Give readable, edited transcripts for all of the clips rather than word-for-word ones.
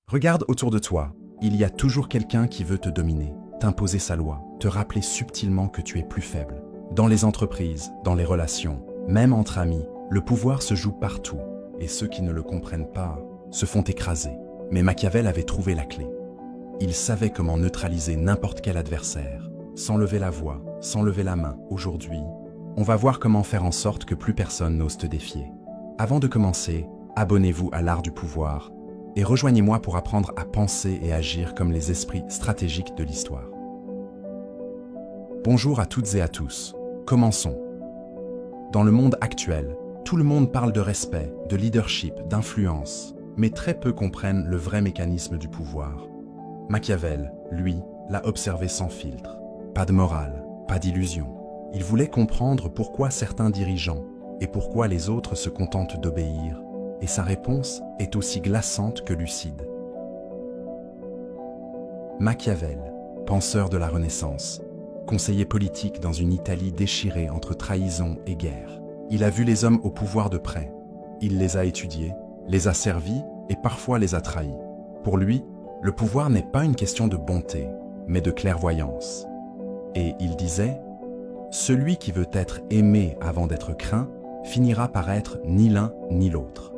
Regarde autour de toi, il y a toujours quelqu'un qui veut te dominer, t'imposer sa loi, te rappeler subtilement que tu es plus faible. Dans les entreprises, dans les relations, même entre amis, le pouvoir se joue partout, et ceux qui ne le comprennent pas se font écraser. Mais Machiavel avait trouvé la clé. Il savait comment neutraliser n'importe quel adversaire, sans lever la voix, sans lever la main. Aujourd'hui, on va voir comment faire en sorte que plus personne n'ose te défier. Avant de commencer, abonnez-vous à l'art du pouvoir et rejoignez-moi pour apprendre à penser et agir comme les esprits stratégiques de l'histoire. Bonjour à toutes et à tous. Commençons. Dans le monde actuel, tout le monde parle de respect, de leadership, d'influence, mais très peu comprennent le vrai mécanisme du pouvoir. Machiavel, lui, l'a observé sans filtre. Pas de morale, pas d'illusion. Il voulait comprendre pourquoi certains dirigeants et pourquoi les autres se contentent d'obéir, et sa réponse est aussi glaçante que lucide. Machiavel, penseur de la Renaissance, conseiller politique dans une Italie déchirée entre trahison et guerre. Il a vu les hommes au pouvoir de près. Il les a étudiés, les a servis et parfois les a trahis. Pour lui, le pouvoir n'est pas une question de bonté, mais de clairvoyance. Et il disait « Celui qui veut être aimé avant d'être craint finira par être ni l'un ni l'autre. »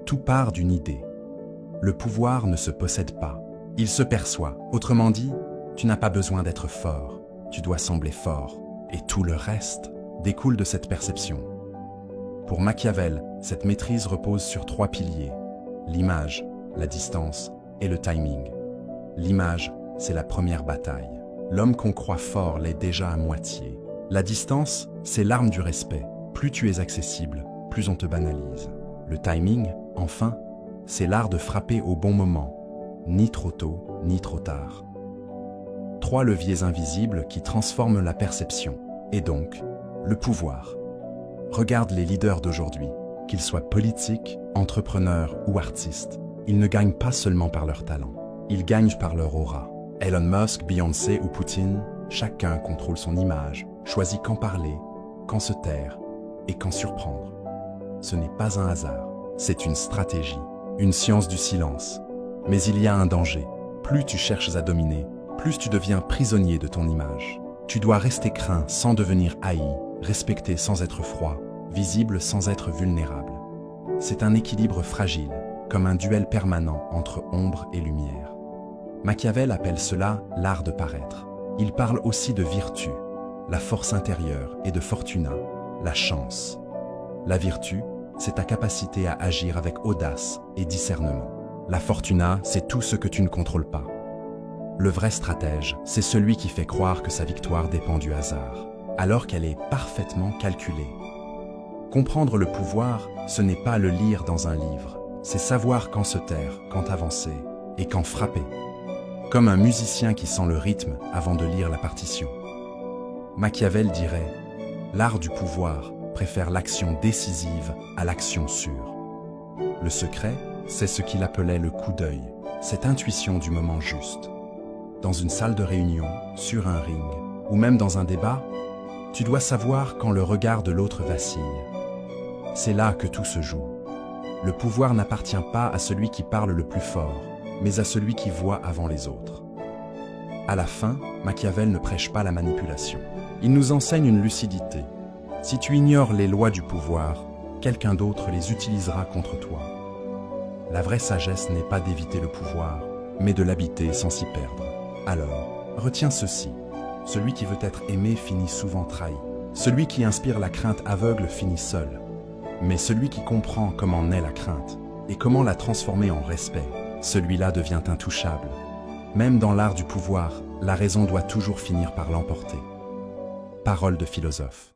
Tout part d'une idée. Le pouvoir ne se possède pas, il se perçoit. Autrement dit, tu n'as pas besoin d'être fort, tu dois sembler fort, et tout le reste découle de cette perception. Pour Machiavel, cette maîtrise repose sur 3 piliers, l'image, la distance et le timing. L'image, c'est la première bataille. L'homme qu'on croit fort l'est déjà à moitié. La distance, c'est l'arme du respect. Plus tu es accessible, plus on te banalise. Le timing, enfin, c'est l'art de frapper au bon moment, ni trop tôt, ni trop tard. 3 leviers invisibles qui transforment la perception, et donc, le pouvoir. Regarde les leaders d'aujourd'hui, qu'ils soient politiques, entrepreneurs ou artistes. Ils ne gagnent pas seulement par leur talent, ils gagnent par leur aura. Elon Musk, Beyoncé ou Poutine, chacun contrôle son image, choisit quand parler, quand se taire et quand surprendre. Ce n'est pas un hasard, c'est une stratégie, une science du silence. Mais il y a un danger. Plus tu cherches à dominer, plus tu deviens prisonnier de ton image. Tu dois rester craint sans devenir haï, respecté sans être froid, visible sans être vulnérable. C'est un équilibre fragile, comme un duel permanent entre ombre et lumière. Machiavel appelle cela l'art de paraître. Il parle aussi de vertu, la force intérieure, et de fortuna, la chance. La vertu, c'est ta capacité à agir avec audace et discernement. La fortuna, c'est tout ce que tu ne contrôles pas. Le vrai stratège, c'est celui qui fait croire que sa victoire dépend du hasard, alors qu'elle est parfaitement calculée. Comprendre le pouvoir, ce n'est pas le lire dans un livre, c'est savoir quand se taire, quand avancer et quand frapper. Comme un musicien qui sent le rythme avant de lire la partition. Machiavel dirait « L'art du pouvoir préfère l'action décisive à l'action sûre. » Le secret, c'est ce qu'il appelait le coup d'œil, cette intuition du moment juste. Dans une salle de réunion, sur un ring, ou même dans un débat, tu dois savoir quand le regard de l'autre vacille. C'est là que tout se joue. Le pouvoir n'appartient pas à celui qui parle le plus fort, mais à celui qui voit avant les autres. À la fin, Machiavel ne prêche pas la manipulation. Il nous enseigne une lucidité. Si tu ignores les lois du pouvoir, quelqu'un d'autre les utilisera contre toi. La vraie sagesse n'est pas d'éviter le pouvoir, mais de l'habiter sans s'y perdre. Alors, retiens ceci. Celui qui veut être aimé finit souvent trahi. Celui qui inspire la crainte aveugle finit seul. Mais celui qui comprend comment naît la crainte et comment la transformer en respect, celui-là devient intouchable. Même dans l'art du pouvoir, la raison doit toujours finir par l'emporter. Parole de philosophe.